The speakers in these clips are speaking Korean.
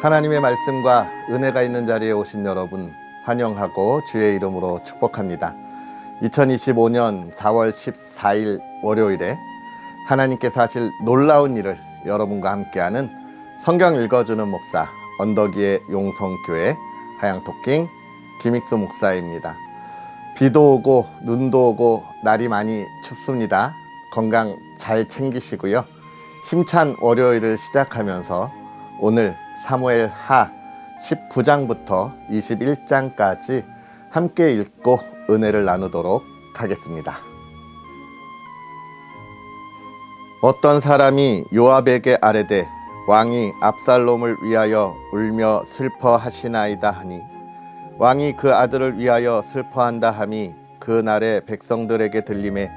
하나님의 말씀과 은혜가 있는 자리에 오신 여러분 환영하고 주의 이름으로 축복합니다. 2025년 4월 14일 월요일에 하나님께서 하실 놀라운 일을 여러분과 함께하는 성경 읽어주는 목사 언덕위의 용성교회 하양토킹 김익수 목사입니다. 비도 오고 눈도 오고 날이 많이 춥습니다. 건강 잘 챙기시고요. 힘찬 월요일을 시작하면서 오늘 사무엘 하 19장부터 21장까지 함께 읽고 은혜를 나누도록 하겠습니다. 어떤 사람이 요압에게 아뢰되 왕이 압살롬을 위하여 울며 슬퍼하시나이다 하니 왕이 그 아들을 위하여 슬퍼한다 함이 그 날의 백성들에게 들림에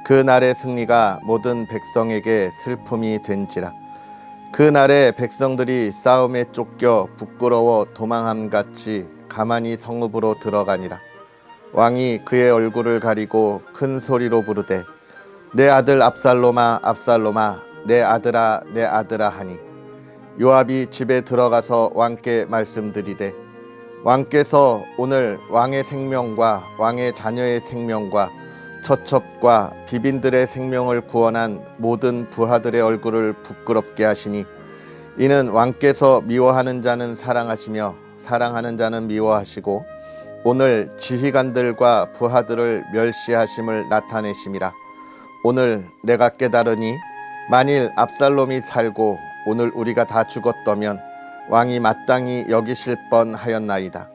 그 날의 승리가 모든 백성에게 슬픔이 된지라. 그 날에 백성들이 싸움에 쫓겨 부끄러워 도망함같이 가만히 성읍으로 들어가니라. 왕이 그의 얼굴을 가리고 큰 소리로 부르되 내 아들 압살롬아 압살롬아 내 아들아 내 아들아 하니 요압이 집에 들어가서 왕께 말씀드리되 왕께서 오늘 왕의 생명과 왕의 자녀의 생명과 처첩과 비빈들의 생명을 구원한 모든 부하들의 얼굴을 부끄럽게 하시니 이는 왕께서 미워하는 자는 사랑하시며 사랑하는 자는 미워하시고 오늘 지휘관들과 부하들을 멸시하심을 나타내심이라. 오늘 내가 깨달으니 만일 압살롬이 살고 오늘 우리가 다 죽었다면 왕이 마땅히 여기실 뻔하였나이다.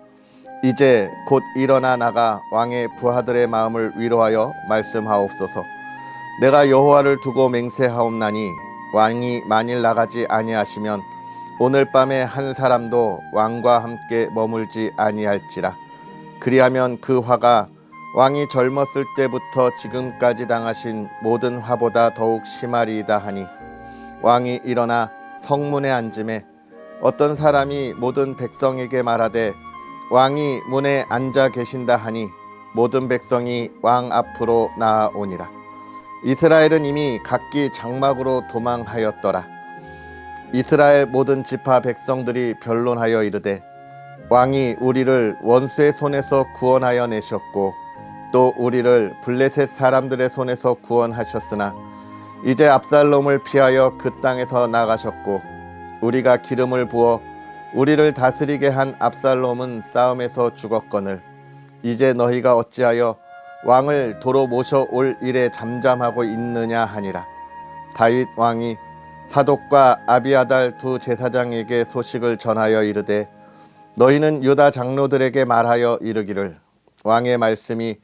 이제 곧 일어나 나가 왕의 부하들의 마음을 위로하여 말씀하옵소서. 내가 여호와를 두고 맹세하옵나니 왕이 만일 나가지 아니하시면 오늘 밤에 한 사람도 왕과 함께 머물지 아니할지라. 그리하면 그 화가 왕이 젊었을 때부터 지금까지 당하신 모든 화보다 더욱 심하리이다 하니 왕이 일어나 성문에 앉음에 어떤 사람이 모든 백성에게 말하되 왕이 문에 앉아 계신다 하니 모든 백성이 왕 앞으로 나아오니라. 이스라엘은 이미 각기 장막으로 도망하였더라. 이스라엘 모든 지파 백성들이 변론하여 이르되 왕이 우리를 원수의 손에서 구원하여 내셨고 또 우리를 블레셋 사람들의 손에서 구원하셨으나 이제 압살롬을 피하여 그 땅에서 나가셨고 우리가 기름을 부어 우리를 다스리게 한 압살롬은 싸움에서 죽었거늘 이제 너희가 어찌하여 왕을 도로 모셔올 일에 잠잠하고 있느냐 하니라. 다윗 왕이 사독과 아비아달 두 제사장에게 소식을 전하여 이르되 너희는 유다 장로들에게 말하여 이르기를 왕의 말씀이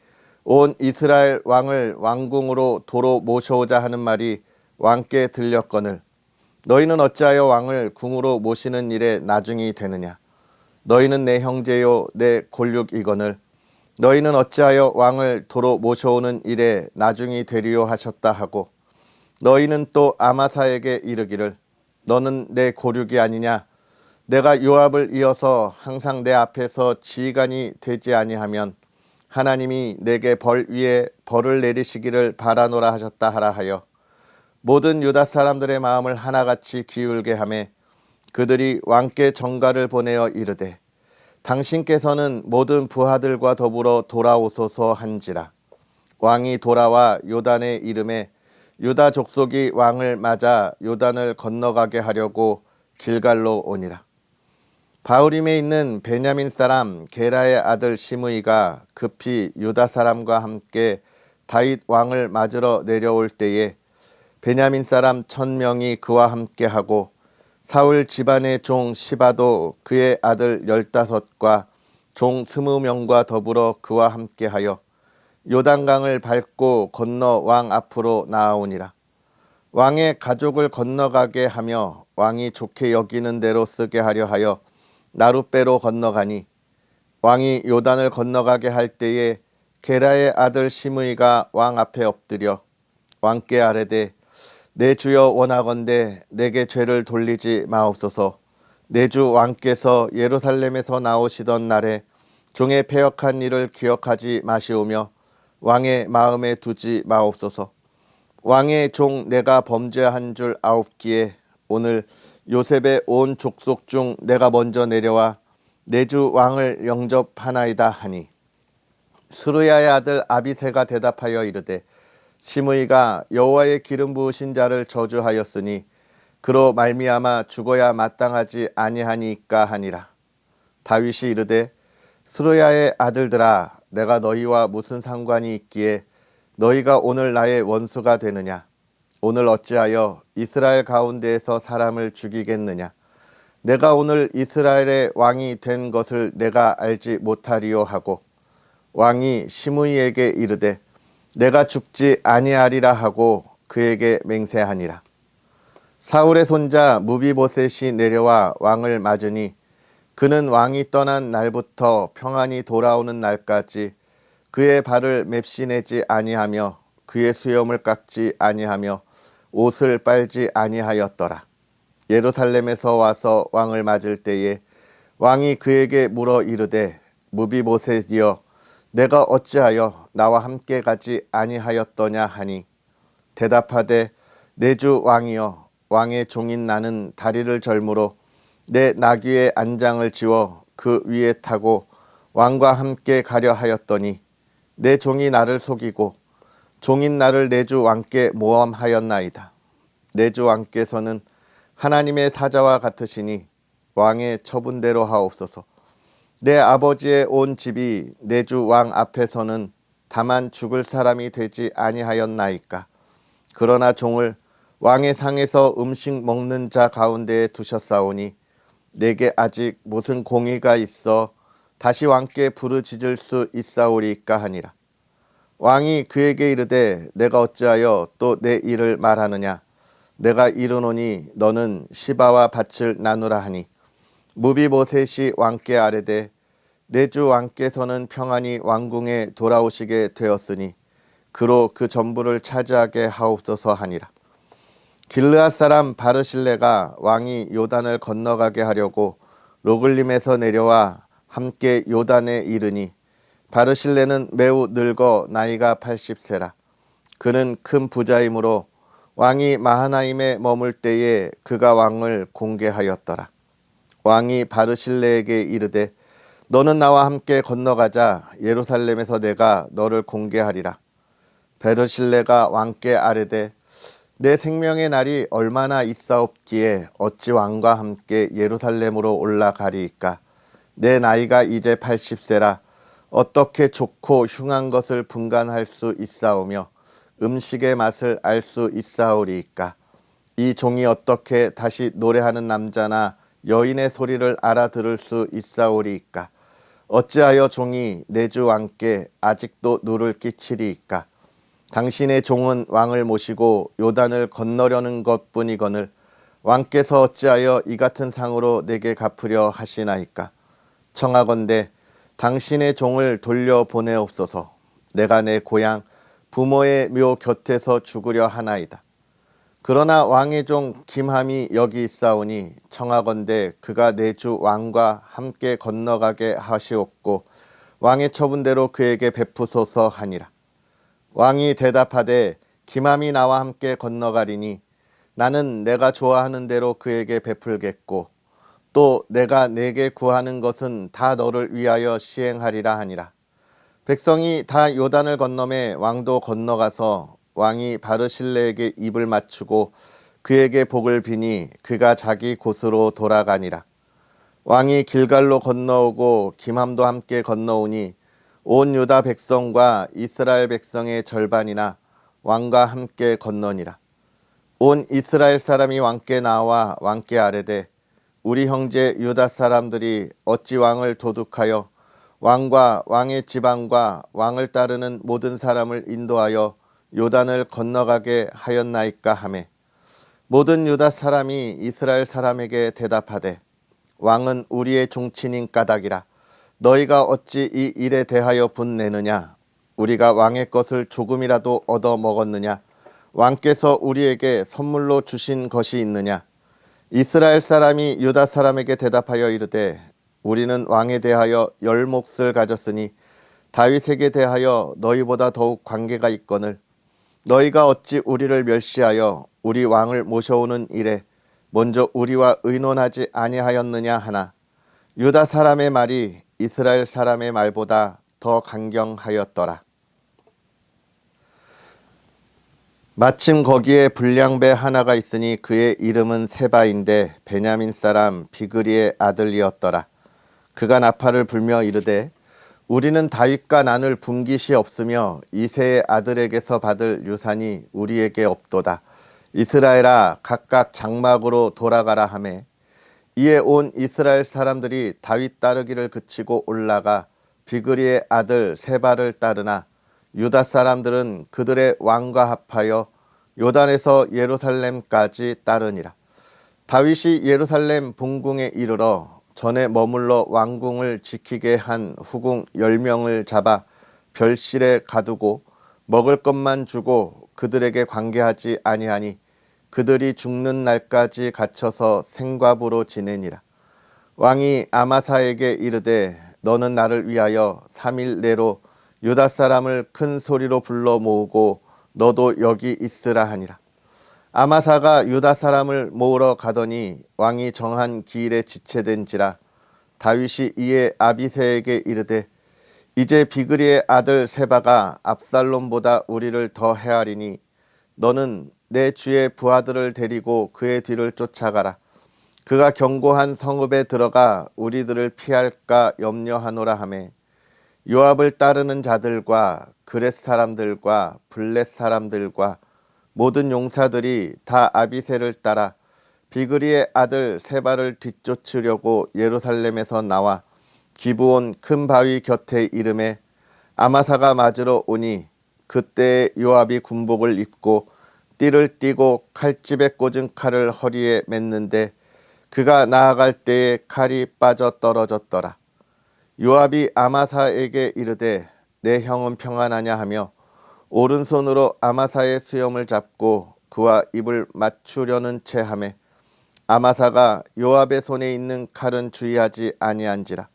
온 이스라엘 왕을 왕궁으로 도로 모셔오자 하는 말이 왕께 들렸거늘 너희는 어찌하여 왕을 궁으로 모시는 일에 나중이 되느냐. 너희는 내 형제요 내 골육이거늘 너희는 어찌하여 왕을 도로 모셔오는 일에 나중이 되리요 하셨다 하고 너희는 또 아마사에게 이르기를 너는 내 고륙이 아니냐. 내가 요압을 이어서 항상 내 앞에서 지휘관이 되지 아니하면 하나님이 내게 벌 위에 벌을 내리시기를 바라노라 하셨다 하라 하여 모든 유다 사람들의 마음을 하나같이 기울게 하매 그들이 왕께 전가를 보내어 이르되 당신께서는 모든 부하들과 더불어 돌아오소서 한지라. 왕이 돌아와 요단의 이름에 유다 족속이 왕을 맞아 요단을 건너가게 하려고 길갈로 오니라. 바후림에 있는 베냐민 사람 게라의 아들 시므이가 급히 유다 사람과 함께 다윗 왕을 맞으러 내려올 때에 베냐민 사람 1000명이 그와 함께하고 사울 집안의 종 시바도 그의 아들 15과 종 20명과 더불어 그와 함께하여 요단강을 밟고 건너 왕 앞으로 나아오니라. 왕의 가족을 건너가게 하며 왕이 좋게 여기는 대로 쓰게 하려 하여 나룻배로 건너가니 왕이 요단을 건너가게 할 때에 게라의 아들 시므이가 왕 앞에 엎드려 왕께 아뢰되 내 주여 원하건대 내게 죄를 돌리지 마옵소서. 내 주 왕께서 예루살렘에서 나오시던 날에 종의 패역한 일을 기억하지 마시오며 왕의 마음에 두지 마옵소서. 왕의 종 내가 범죄한 줄 아옵기에 오늘 요셉의 온 족속 중 내가 먼저 내려와 내 주 왕을 영접하나이다 하니 스루야의 아들 아비새가 대답하여 이르되 시므이가 여호와의 기름 부으신 자를 저주하였으니 그로 말미암아 죽어야 마땅하지 아니하니까 하니라. 다윗이 이르되 스루야의 아들들아 내가 너희와 무슨 상관이 있기에 너희가 오늘 나의 원수가 되느냐. 오늘 어찌하여 이스라엘 가운데에서 사람을 죽이겠느냐. 내가 오늘 이스라엘의 왕이 된 것을 내가 알지 못하리요 하고 왕이 시므이에게 이르되 내가 죽지 아니하리라 하고 그에게 맹세하니라. 사울의 손자 무비보셋이 내려와 왕을 맞으니 그는 왕이 떠난 날부터 평안히 돌아오는 날까지 그의 발을 맵시내지 아니하며 그의 수염을 깎지 아니하며 옷을 빨지 아니하였더라. 예루살렘에서 와서 왕을 맞을 때에 왕이 그에게 물어 이르되 무비보셋이여 내가 어찌하여 나와 함께 가지 아니하였더냐 하니 대답하되 내 주 왕이여 왕의 종인 나는 다리를 절므로 내 나귀의 안장을 지워 그 위에 타고 왕과 함께 가려 하였더니 내 종이 나를 속이고 종인 나를 내 주 왕께 모함하였나이다. 내 주 왕께서는 하나님의 사자와 같으시니 왕의 처분대로 하옵소서. 내 아버지의 온 집이 내 주 왕 앞에서는 다만 죽을 사람이 되지 아니하였나이까. 그러나 종을 왕의 상에서 음식 먹는 자 가운데에 두셨사오니 내게 아직 무슨 공의가 있어 다시 왕께 부르짖을 수 있사오리까 하니라. 왕이 그에게 이르되 내가 어찌하여 또 내 일을 말하느냐. 내가 이르노니 너는 시바와 밭을 나누라 하니 무비보셋이 왕께 아뢰되 내 주 왕께서는 평안히 왕궁에 돌아오시게 되었으니 그로 그 전부를 차지하게 하옵소서 하니라. 길르앗 사람 바르실레가 왕이 요단을 건너가게 하려고 로글림에서 내려와 함께 요단에 이르니 바르실레는 매우 늙어 나이가 80세라. 그는 큰 부자이므로 왕이 마하나임에 머물 때에 그가 왕을 공개하였더라. 왕이 바르실레에게 이르되 너는 나와 함께 건너가자. 예루살렘에서 내가 너를 공개하리라. 바르실레가 왕께 아뢰되 내 생명의 날이 얼마나 있사옵기에 어찌 왕과 함께 예루살렘으로 올라가리이까. 내 나이가 이제 80세라 어떻게 좋고 흉한 것을 분간할 수 있사오며 음식의 맛을 알 수 있사오리이까. 이 종이 어떻게 다시 노래하는 남자나 여인의 소리를 알아들을 수 있사오리이까. 어찌하여 종이 내 주 왕께 아직도 누를 끼치리이까. 당신의 종은 왕을 모시고 요단을 건너려는 것뿐이거늘 왕께서 어찌하여 이 같은 상으로 내게 갚으려 하시나이까. 청하건대 당신의 종을 돌려보내옵소서. 내가 내 고향 부모의 묘 곁에서 죽으려 하나이다. 그러나 왕의 종 김함이 여기 있사오니 청하건대 그가 내 주 왕과 함께 건너가게 하시옵고 왕의 처분대로 그에게 베푸소서 하니라. 왕이 대답하되 김함이 나와 함께 건너가리니 나는 내가 좋아하는 대로 그에게 베풀겠고 또 내가 내게 구하는 것은 다 너를 위하여 시행하리라 하니라. 백성이 다 요단을 건너매 왕도 건너가서 왕이 바르실레에게 입을 맞추고 그에게 복을 비니 그가 자기 곳으로 돌아가니라. 왕이 길갈로 건너오고 김함도 함께 건너오니 온 유다 백성과 이스라엘 백성의 절반이나 왕과 함께 건너니라. 온 이스라엘 사람이 왕께 나와 왕께 아뢰되 우리 형제 유다 사람들이 어찌 왕을 도둑하여 왕과 왕의 지방과 왕을 따르는 모든 사람을 인도하여 요단을 건너가게 하였나이까 하매 모든 유다 사람이 이스라엘 사람에게 대답하되 왕은 우리의 종친인 까닭이라. 너희가 어찌 이 일에 대하여 분내느냐. 우리가 왕의 것을 조금이라도 얻어 먹었느냐. 왕께서 우리에게 선물로 주신 것이 있느냐. 이스라엘 사람이 유다 사람에게 대답하여 이르되 우리는 왕에 대하여 10몫을 가졌으니 다윗에게 대하여 너희보다 더욱 관계가 있거늘 너희가 어찌 우리를 멸시하여 우리 왕을 모셔오는 일에 먼저 우리와 의논하지 아니하였느냐 하나 유다 사람의 말이 이스라엘 사람의 말보다 더 강경하였더라. 마침 거기에 불량배 하나가 있으니 그의 이름은 세바인데 베냐민 사람 비그리의 아들이었더라. 그가 나팔을 불며 이르되 우리는 다윗과 난을 분깃이 없으며 이새의 아들에게서 받을 유산이 우리에게 없도다. 이스라엘아 각각 장막으로 돌아가라 하매 이에 온 이스라엘 사람들이 다윗 따르기를 그치고 올라가 비그리의 아들 세바를 따르나 유다 사람들은 그들의 왕과 합하여 요단에서 예루살렘까지 따르니라. 다윗이 예루살렘 본궁에 이르러 전에 머물러 왕궁을 지키게 한 후궁 10명을 잡아 별실에 가두고 먹을 것만 주고 그들에게 관계하지 아니하니 그들이 죽는 날까지 갇혀서 생과부로 지내니라. 왕이 아마사에게 이르되 너는 나를 위하여 3일 내로 유다 사람을 큰 소리로 불러 모으고 너도 여기 있으라 하니라. 아마사가 유다 사람을 모으러 가더니 왕이 정한 기일에 지체된지라. 다윗이 이에 아비새에게 이르되 이제 비그리의 아들 세바가 압살롬보다 우리를 더 헤아리니 너는 내 주의 부하들을 데리고 그의 뒤를 쫓아가라. 그가 견고한 성읍에 들어가 우리들을 피할까 염려하노라 하매 요압을 따르는 자들과 그렛 사람들과 블렛 사람들과 모든 용사들이 다 아비새를 따라 비그리의 아들 세바를 뒤쫓으려고 예루살렘에서 나와 기브온 큰 바위 곁에 이름에 아마사가 맞으러 오니 그때 요압이 군복을 입고 띠를 띠고 칼집에 꽂은 칼을 허리에 맸는데 그가 나아갈 때에 칼이 빠져 떨어졌더라. 요압이 아마사에게 이르되 내 형은 평안하냐 하며 오른손으로 아마사의 수염을 잡고 그와 입을 맞추려는 채 하매 아마사가 요압의 손에 있는 칼은 주의하지 아니한지라.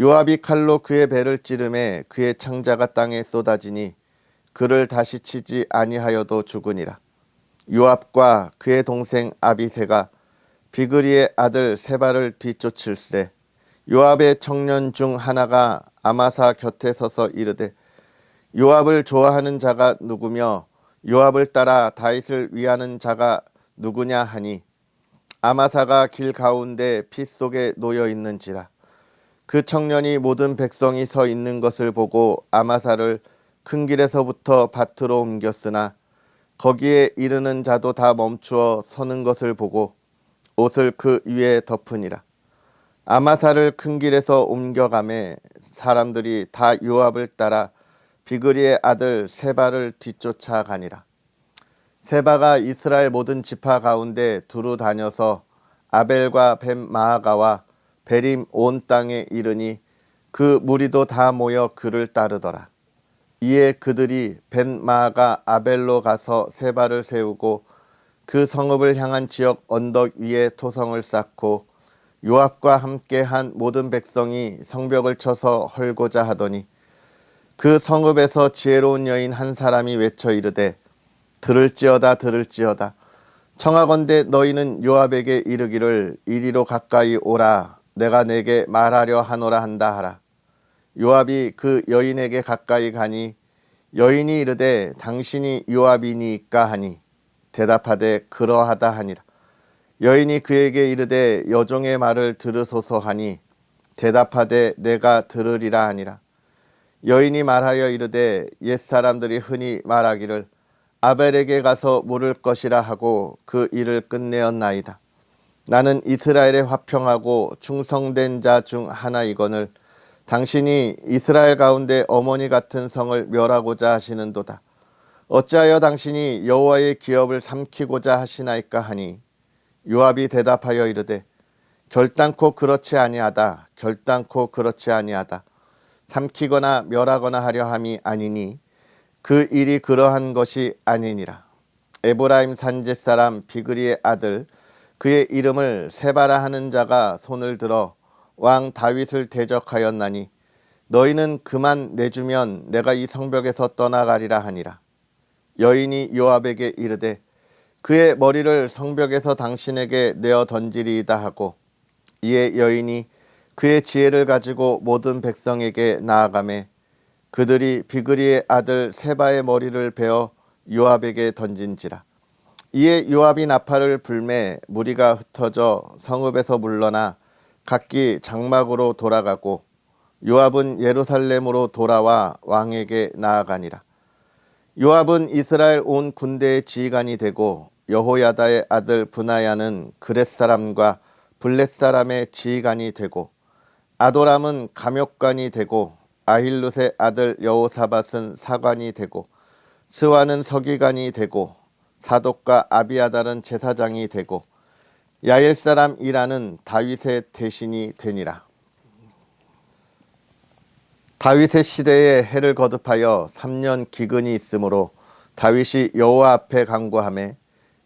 요압이 칼로 그의 배를 찌르매 그의 창자가 땅에 쏟아지니 그를 다시 치지 아니하여도 죽으니라. 요압과 그의 동생 아비새가 비그리의 아들 세바를 뒤쫓을세 요압의 청년 중 하나가 아마사 곁에 서서 이르되 요압을 좋아하는 자가 누구며 요압을 따라 다윗을 위하는 자가 누구냐 하니 아마사가 길 가운데 피 속에 놓여 있는지라. 그 청년이 모든 백성이 서 있는 것을 보고 아마사를 큰 길에서부터 밭으로 옮겼으나 거기에 이르는 자도 다 멈추어 서는 것을 보고 옷을 그 위에 덮으니라. 아마사를 큰 길에서 옮겨가매 사람들이 다 요압을 따라 비그리의 아들 세바를 뒤쫓아가니라. 세바가 이스라엘 모든 지파 가운데 두루 다녀서 아벨과 벳마아가와 베림 온 땅에 이르니 그 무리도 다 모여 그를 따르더라. 이에 그들이 벳마아가 아벨로 가서 세바를 세우고 그 성읍을 향한 지역 언덕 위에 토성을 쌓고 요압과 함께 한 모든 백성이 성벽을 쳐서 헐고자 하더니 그 성읍에서 지혜로운 여인 한 사람이 외쳐 이르되 들을지어다 들을지어다 청하건대 너희는 요압에게 이르기를 이리로 가까이 오라 내가 내게 말하려 하노라 한다 하라. 요압이 그 여인에게 가까이 가니 여인이 이르되 당신이 요압이니까 하니 대답하되 그러하다 하니라. 여인이 그에게 이르되 여종의 말을 들으소서 하니 대답하되 내가 들으리라 하니라. 여인이 말하여 이르되 옛사람들이 흔히 말하기를 아벨에게 가서 물을 것이라 하고 그 일을 끝내었나이다. 나는 이스라엘에 화평하고 충성된 자 중 하나이거늘 당신이 이스라엘 가운데 어머니 같은 성을 멸하고자 하시는도다. 어찌하여 당신이 여호와의 기업을 삼키고자 하시나이까 하니 요압이 대답하여 이르되 결단코 그렇지 아니하다. 결단코 그렇지 아니하다. 삼키거나 멸하거나 하려 함이 아니니 그 일이 그러한 것이 아니니라. 에브라임 산지 사람 비그리의 아들 그의 이름을 세바라 하는 자가 손을 들어 왕 다윗을 대적하였나니 너희는 그만 내주면 내가 이 성벽에서 떠나가리라 하니라. 여인이 요압에게 이르되 그의 머리를 성벽에서 당신에게 내어 던지리이다 하고 이에 여인이 그의 지혜를 가지고 모든 백성에게 나아가매 그들이 비그리의 아들 세바의 머리를 베어 요압에게 던진지라. 이에 요압이 나팔을 불매 무리가 흩어져 성읍에서 물러나 각기 장막으로 돌아가고 요압은 예루살렘으로 돌아와 왕에게 나아가니라. 요압은 이스라엘 온 군대의 지휘관이 되고 여호야다의 아들 브나야는 그렛 사람과 블렛 사람의 지휘관이 되고 아도람은 감역관이 되고 아힐룻의 아들 여호사밧은 사관이 되고 스와는 서기관이 되고 사독과 아비아달은 제사장이 되고 야엘 사람 이라는 다윗의 대신이 되니라. 다윗의 시대에 해를 거듭하여 3년 기근이 있으므로 다윗이 여호와 앞에 간구하매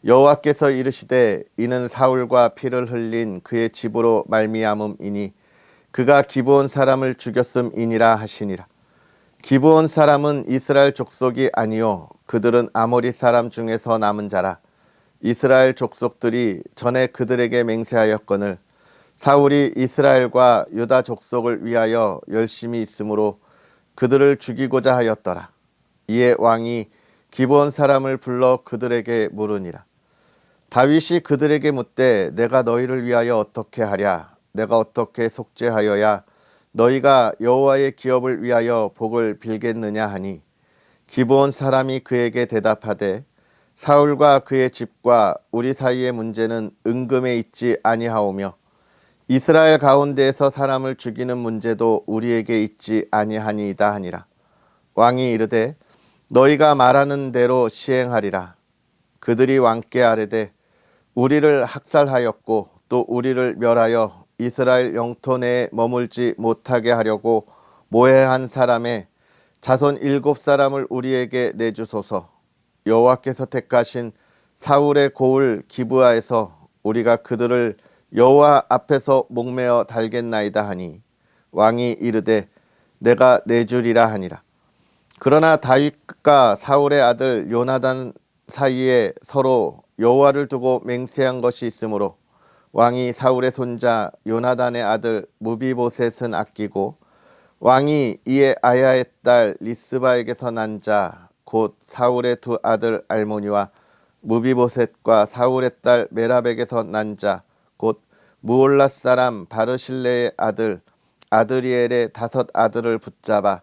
여호와께서 이르시되 이는 사울과 피를 흘린 그의 집으로 말미암음이니 그가 기브온 사람을 죽였음이니라 하시니라. 기브온 사람은 이스라엘 족속이 아니요 그들은 아모리 사람 중에서 남은 자라. 이스라엘 족속들이 전에 그들에게 맹세하였거늘 사울이 이스라엘과 유다 족속을 위하여 열심히 있으므로 그들을 죽이고자 하였더라. 이에 왕이 기브온 사람을 불러 그들에게 물으니라. 다윗이 그들에게 묻되 내가 너희를 위하여 어떻게 하랴? 내가 어떻게 속죄하여야 너희가 여호와의 기업을 위하여 복을 빌겠느냐 하니 기브온 사람이 그에게 대답하되 사울과 그의 집과 우리 사이의 문제는 은금에 있지 아니하오며 이스라엘 가운데에서 사람을 죽이는 문제도 우리에게 있지 아니하니이다 하니라. 왕이 이르되 너희가 말하는 대로 시행하리라. 그들이 왕께 아뢰되 우리를 학살하였고 또 우리를 멸하여 이스라엘 영토 내에 머물지 못하게 하려고 모해한 사람의 자손 7사람을 우리에게 내주소서. 여호와께서 택하신 사울의 고을 기브아에서 우리가 그들을 여호와 앞에서 목매어 달겠나이다 하니 왕이 이르되 내가 내주리라 하니라. 그러나 다윗과 사울의 아들 요나단 사이에 서로 여호와를 두고 맹세한 것이 있으므로 왕이 사울의 손자 요나단의 아들 무비보셋은 아끼고 왕이 이에 아야의 딸 리스바에게서 난 자 곧 사울의 두 아들 알모니와 무비보셋과 사울의 딸 메랍에게서 난 자 곧 무올랏 사람 바르실레의 아들 아드리엘의 5 아들을 붙잡아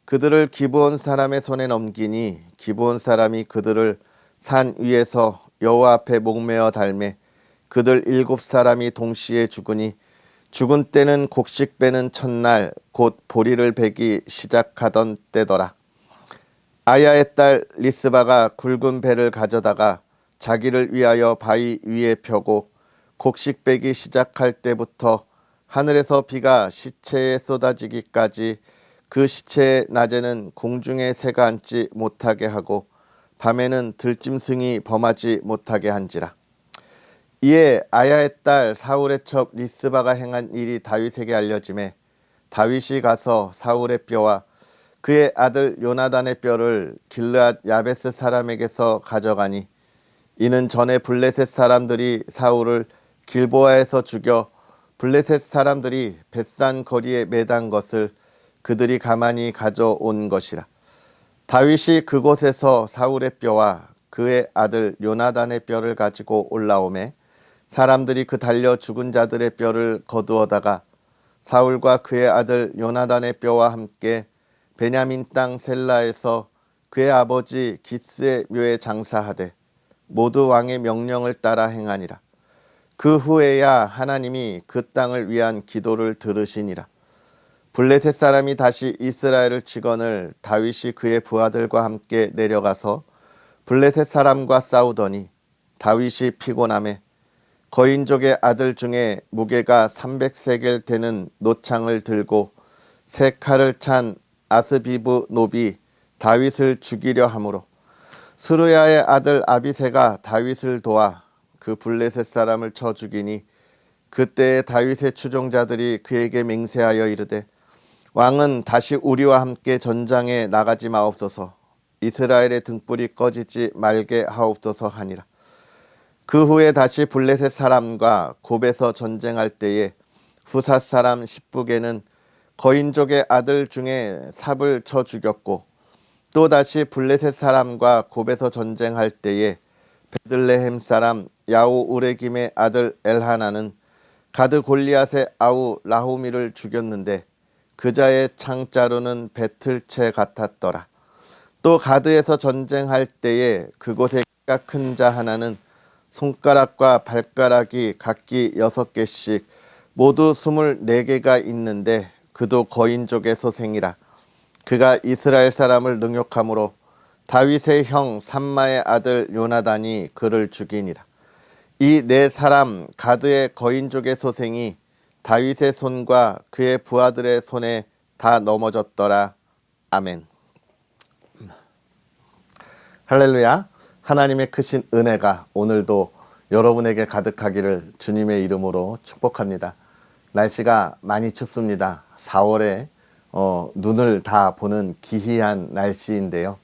그들을 기브온 사람의 손에 넘기니 기브온 사람이 그들을 산 위에서 여호와 앞에 목매어 달매 그들 7사람이 동시에 죽으니 죽은 때는 곡식 베는 첫날 곧 보리를 베기 시작하던 때더라. 아야의 딸 리스바가 굵은 배를 가져다가 자기를 위하여 바위 위에 펴고 곡식 베기 시작할 때부터 하늘에서 비가 시체에 쏟아지기까지 그 시체의 낮에는 공중에 새가 앉지 못하게 하고 밤에는 들짐승이 범하지 못하게 한지라. 이에 아야의 딸 사울의 첩 리스바가 행한 일이 다윗에게 알려지매 다윗이 가서 사울의 뼈와 그의 아들 요나단의 뼈를 길르앗 야베스 사람에게서 가져가니 이는 전에 블레셋 사람들이 사울을 길보아에서 죽여 블레셋 사람들이 벳산 거리에 매단 것을 그들이 가만히 가져온 것이라. 다윗이 그곳에서 사울의 뼈와 그의 아들 요나단의 뼈를 가지고 올라오매 사람들이 그 달려 죽은 자들의 뼈를 거두어다가 사울과 그의 아들 요나단의 뼈와 함께 베냐민 땅 셀라에서 그의 아버지 기스의 묘에 장사하되 모두 왕의 명령을 따라 행하니라. 그 후에야 하나님이 그 땅을 위한 기도를 들으시니라. 블레셋 사람이 다시 이스라엘을 치거늘 다윗이 그의 부하들과 함께 내려가서 블레셋 사람과 싸우더니 다윗이 피곤하매 거인족의 아들 중에 무게가 300세겔 되는 노창을 들고 3칼을 찬 아스비브 놉이 다윗을 죽이려 하므로 스루야의 아들 아비새가 다윗을 도와 그 블레셋 사람을 쳐 죽이니 그때에 다윗의 추종자들이 그에게 맹세하여 이르되 왕은 다시 우리와 함께 전장에 나가지 마옵소서. 이스라엘의 등불이 꺼지지 말게 하옵소서 하니라. 그 후에 다시 블레셋 사람과 곱에서 전쟁할 때에 후삿 사람 십북에는 거인족의 아들 중에 삽을 쳐 죽였고, 또 다시 블레셋 사람과 곱에서 전쟁할 때에 베들레헴 사람 야오 우레김의 아들 엘하나는 가드 골리앗의 아우 라후미를 죽였는데 그자의 창자루는 배틀채 같았더라. 또 가드에서 전쟁할 때에 그곳에 키가 큰 자 하나는 손가락과 발가락이 각기 6개씩 모두 24개가 있는데 그도 거인족의 소생이라. 그가 이스라엘 사람을 능욕함으로 다윗의 형 삼마의 아들 요나단이 그를 죽이니라. 이 네 사람 가드의 거인족의 소생이 다윗의 손과 그의 부하들의 손에 다 넘어졌더라. 아멘. 할렐루야. 하나님의 크신 은혜가 오늘도 여러분에게 가득하기를 주님의 이름으로 축복합니다. 날씨가 많이 춥습니다. 4월에 눈을 다 보는 기이한 날씨인데요.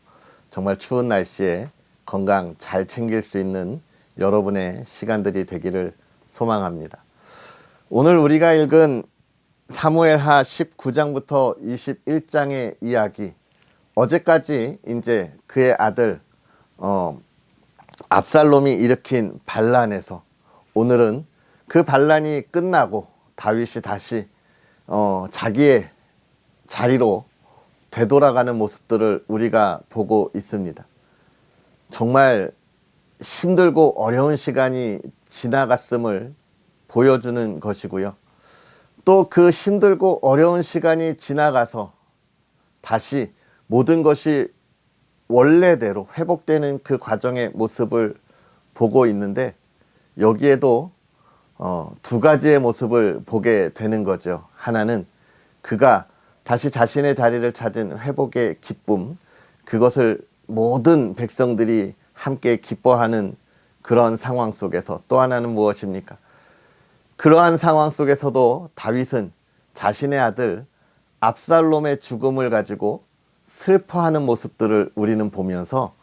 정말 추운 날씨에 건강 잘 챙길 수 있는 여러분의 시간들이 되기를 소망합니다. 오늘 우리가 읽은 사무엘하 19장부터 21장의 이야기, 어제까지 이제 그의 아들 압살롬이 일으킨 반란에서 오늘은 그 반란이 끝나고 다윗이 다시 자기의 자리로 되돌아가는 모습들을 우리가 보고 있습니다. 정말 힘들고 어려운 시간이 지나갔음을 보여주는 것이고요. 또 그 힘들고 어려운 시간이 지나가서 다시 모든 것이 원래대로 회복되는 그 과정의 모습을 보고 있는데, 여기에도 두 가지의 모습을 보게 되는 거죠. 하나는 그가 다시 자신의 자리를 찾은 회복의 기쁨, 그것을 모든 백성들이 함께 기뻐하는 그런 상황 속에서, 또 하나는 무엇입니까? 그러한 상황 속에서도 다윗은 자신의 아들 압살롬의 죽음을 가지고 슬퍼하는 모습들을 우리는 보면서,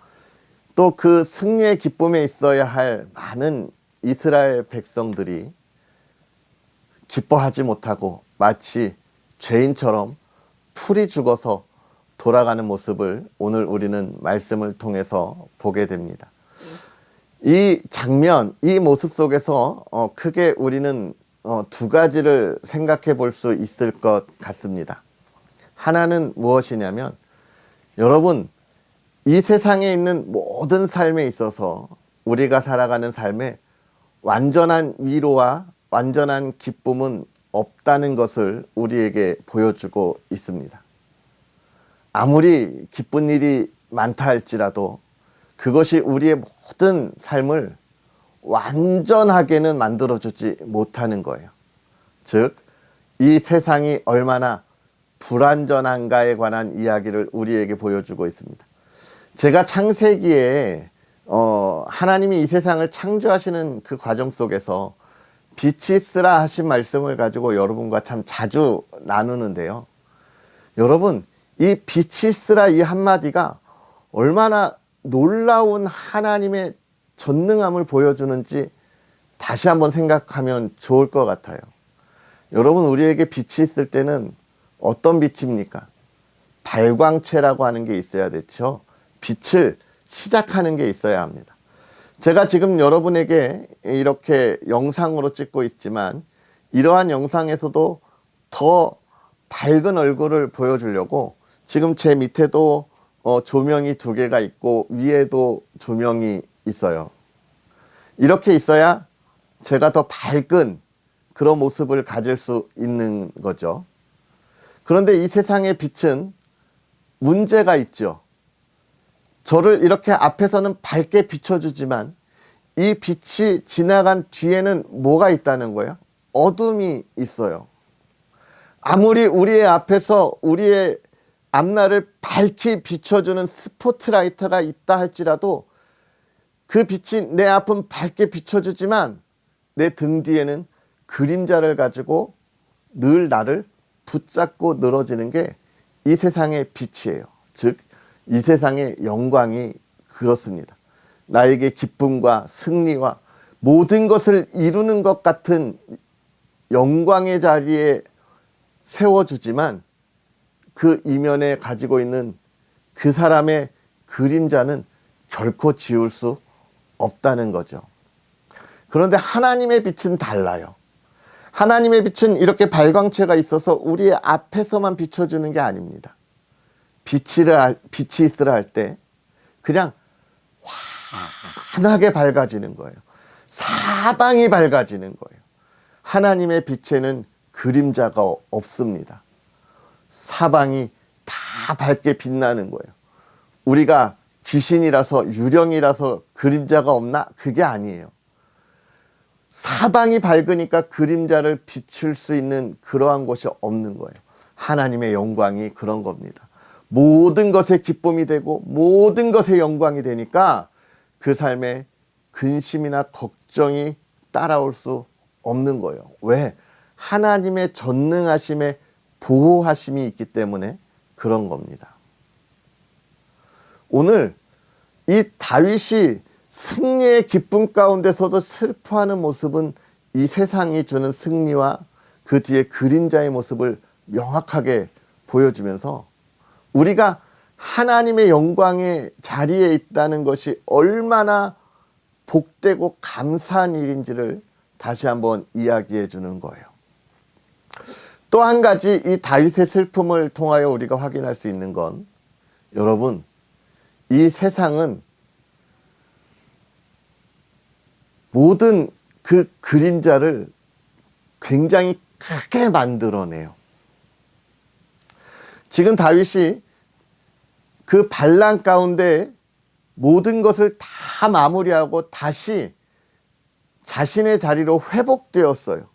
또 그 승리의 기쁨에 있어야 할 많은 이스라엘 백성들이 기뻐하지 못하고 마치 죄인처럼 풀이 죽어서 돌아가는 모습을 오늘 우리는 말씀을 통해서 보게 됩니다. 이 장면, 이 모습 속에서 크게 우리는 두 가지를 생각해 볼 수 있을 것 같습니다. 하나는 무엇이냐면, 여러분, 이 세상에 있는 모든 삶에 있어서 우리가 살아가는 삶에 완전한 위로와 완전한 기쁨은 없다는 것을 우리에게 보여주고 있습니다. 아무리 기쁜 일이 많다 할지라도 그것이 우리의 모든 삶을 완전하게는 만들어주지 못하는 거예요. 즉, 이 세상이 얼마나 불완전한가에 관한 이야기를 우리에게 보여주고 있습니다. 제가 창세기에 하나님이 이 세상을 창조하시는 그 과정 속에서 빛이 있으라 하신 말씀을 가지고 여러분과 참 자주 나누는데요. 여러분, 이 빛이 있으라 이 한마디가 얼마나 놀라운 하나님의 전능함을 보여주는지 다시 한번 생각하면 좋을 것 같아요. 여러분, 우리에게 빛이 있을 때는 어떤 빛입니까? 발광체라고 하는 게 있어야 되죠. 빛을 시작하는 게 있어야 합니다. 제가 지금 여러분에게 이렇게 영상으로 찍고 있지만, 이러한 영상에서도 더 밝은 얼굴을 보여주려고 지금 제 밑에도 조명이 2개가 있고 위에도 조명이 있어요. 이렇게 있어야 제가 더 밝은 그런 모습을 가질 수 있는 거죠. 그런데 이 세상의 빛은 문제가 있죠. 저를 이렇게 앞에서는 밝게 비춰주지만 이 빛이 지나간 뒤에는 뭐가 있다는 거예요? 어둠이 있어요. 아무리 우리의 앞에서 우리의 앞날을 밝게 비춰주는 스포트라이트가 있다 할지라도 그 빛이 내 앞은 밝게 비춰주지만 내 등 뒤에는 그림자를 가지고 늘 나를 붙잡고 늘어지는 게 이 세상의 빛이에요. 즉, 이 세상의 영광이 그렇습니다. 나에게 기쁨과 승리와 모든 것을 이루는 것 같은 영광의 자리에 세워주지만 그 이면에 가지고 있는 그 사람의 그림자는 결코 지울 수 없다는 거죠. 그런데 하나님의 빛은 달라요. 하나님의 빛은 이렇게 발광체가 있어서 우리의 앞에서만 비춰주는 게 아닙니다. 빛이 있으라 할 때 그냥 환하게 밝아지는 거예요. 사방이 밝아지는 거예요. 하나님의 빛에는 그림자가 없습니다. 사방이 다 밝게 빛나는 거예요. 우리가 귀신이라서 유령이라서 그림자가 없나? 그게 아니에요. 사방이 밝으니까 그림자를 비출 수 있는 그러한 곳이 없는 거예요. 하나님의 영광이 그런 겁니다. 모든 것에 기쁨이 되고 모든 것에 영광이 되니까 그 삶에 근심이나 걱정이 따라올 수 없는 거예요. 왜? 하나님의 전능하심에 보호하심이 있기 때문에 그런 겁니다. 오늘 이 다윗이 승리의 기쁨 가운데서도 슬퍼하는 모습은 이 세상이 주는 승리와 그 뒤에 그림자의 모습을 명확하게 보여주면서 우리가 하나님의 영광의 자리에 있다는 것이 얼마나 복되고 감사한 일인지를 다시 한번 이야기해 주는 거예요. 또 한 가지 이 다윗의 슬픔을 통하여 우리가 확인할 수 있는 건, 여러분, 이 세상은 모든 그 그림자를 굉장히 크게 만들어내요. 지금 다윗이 그 반란 가운데 모든 것을 다 마무리하고 다시 자신의 자리로 회복되었어요.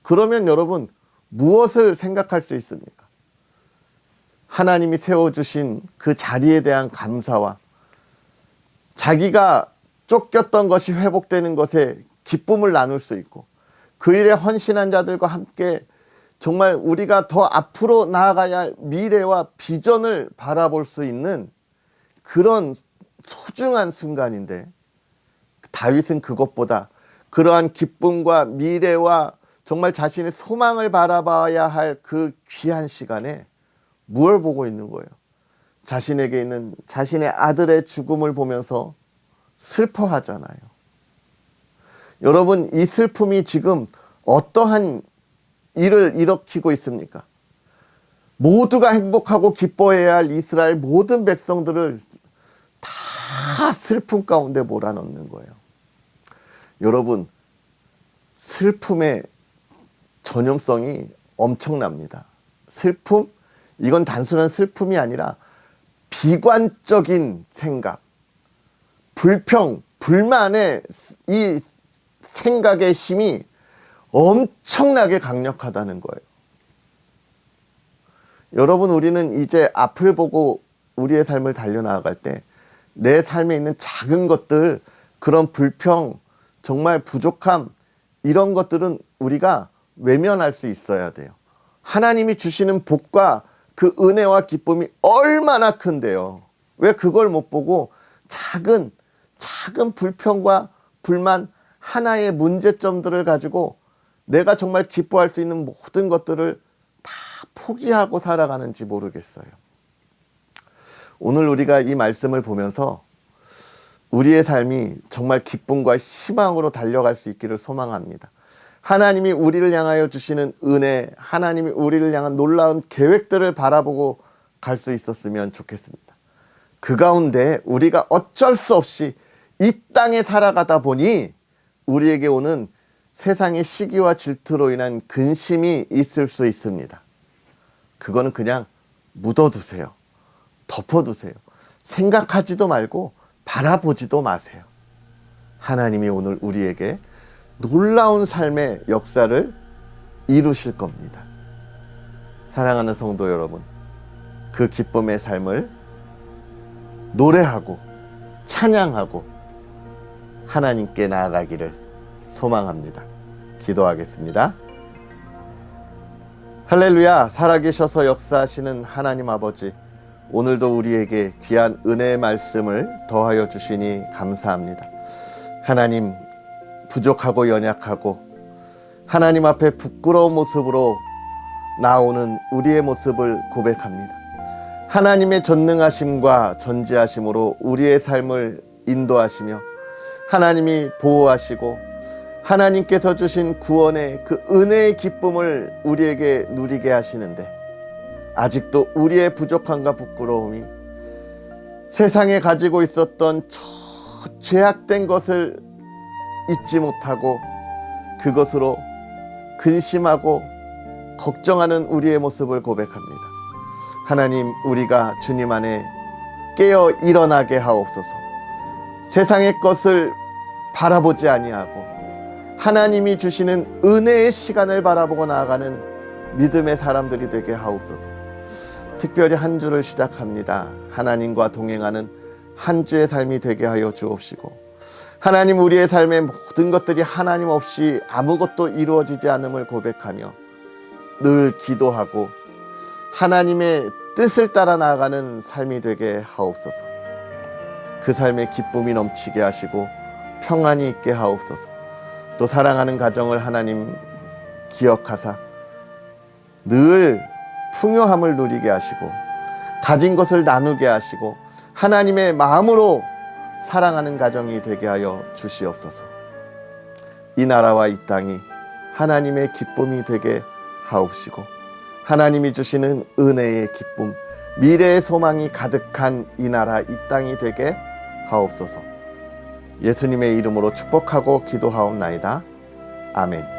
그러면 여러분, 무엇을 생각할 수 있습니까? 하나님이 세워주신 그 자리에 대한 감사와 자기가 쫓겼던 것이 회복되는 것에 기쁨을 나눌 수 있고, 그 일에 헌신한 자들과 함께 정말 우리가 더 앞으로 나아가야 할 미래와 비전을 바라볼 수 있는 그런 소중한 순간인데, 다윗은 그것보다 그러한 기쁨과 미래와 정말 자신의 소망을 바라봐야 할 그 귀한 시간에 무엇을 보고 있는 거예요? 자신에게 있는 자신의 아들의 죽음을 보면서 슬퍼하잖아요. 여러분, 이 슬픔이 지금 어떠한 일을 일으키고 있습니까? 모두가 행복하고 기뻐해야 할 이스라엘 모든 백성들을 다 슬픔 가운데 몰아넣는 거예요. 여러분, 슬픔의 전염성이 엄청납니다. 슬픔? 이건 단순한 슬픔이 아니라 비관적인 생각, 불평, 불만의 이 생각의 힘이 엄청나게 강력하다는 거예요. 여러분, 우리는 이제 앞을 보고 우리의 삶을 달려나갈 때 내 삶에 있는 작은 것들, 그런 불평, 정말 부족함, 이런 것들은 우리가 외면할 수 있어야 돼요. 하나님이 주시는 복과 그 은혜와 기쁨이 얼마나 큰데요. 왜 그걸 못 보고 작은 불평과 불만, 하나의 문제점들을 가지고 내가 정말 기뻐할 수 있는 모든 것들을 다 포기하고 살아가는지 모르겠어요. 오늘 우리가 이 말씀을 보면서 우리의 삶이 정말 기쁨과 희망으로 달려갈 수 있기를 소망합니다. 하나님이 우리를 향하여 주시는 은혜, 하나님이 우리를 향한 놀라운 계획들을 바라보고 갈 수 있었으면 좋겠습니다. 그 가운데 우리가 어쩔 수 없이 이 땅에 살아가다 보니 우리에게 오는 세상의 시기와 질투로 인한 근심이 있을 수 있습니다. 그거는 그냥 묻어두세요. 덮어두세요. 생각하지도 말고 바라보지도 마세요. 하나님이 오늘 우리에게 놀라운 삶의 역사를 이루실 겁니다. 사랑하는 성도 여러분, 그 기쁨의 삶을 노래하고 찬양하고 하나님께 나아가기를 소망합니다. 기도하겠습니다. 할렐루야. 살아계셔서 역사하시는 하나님 아버지, 오늘도 우리에게 귀한 은혜의 말씀을 더하여 주시니 감사합니다. 하나님, 부족하고 연약하고 하나님 앞에 부끄러운 모습으로 나오는 우리의 모습을 고백합니다. 하나님의 전능하심과 전지하심으로 우리의 삶을 인도하시며 하나님이 보호하시고 하나님께서 주신 구원의 그 은혜의 기쁨을 우리에게 누리게 하시는데 아직도 우리의 부족함과 부끄러움이 세상에 가지고 있었던 저 죄악된 것을 잊지 못하고 그것으로 근심하고 걱정하는 우리의 모습을 고백합니다. 하나님, 우리가 주님 안에 깨어 일어나게 하옵소서. 세상의 것을 바라보지 아니하고 하나님이 주시는 은혜의 시간을 바라보고 나아가는 믿음의 사람들이 되게 하옵소서. 특별히 한 주를 시작합니다. 하나님과 동행하는 한 주의 삶이 되게 하여 주옵시고 하나님, 우리의 삶의 모든 것들이 하나님 없이 아무것도 이루어지지 않음을 고백하며 늘 기도하고 하나님의 뜻을 따라 나아가는 삶이 되게 하옵소서. 그 삶에 기쁨이 넘치게 하시고 평안이 있게 하옵소서. 또 사랑하는 가정을 하나님 기억하사 늘 풍요함을 누리게 하시고 가진 것을 나누게 하시고 하나님의 마음으로 사랑하는 가정이 되게 하여 주시옵소서. 이 나라와 이 땅이 하나님의 기쁨이 되게 하옵시고 하나님이 주시는 은혜의 기쁨, 미래의 소망이 가득한 이 나라 이 땅이 되게 하옵소서. 예수님의 이름으로 축복하고 기도하옵나이다. 아멘.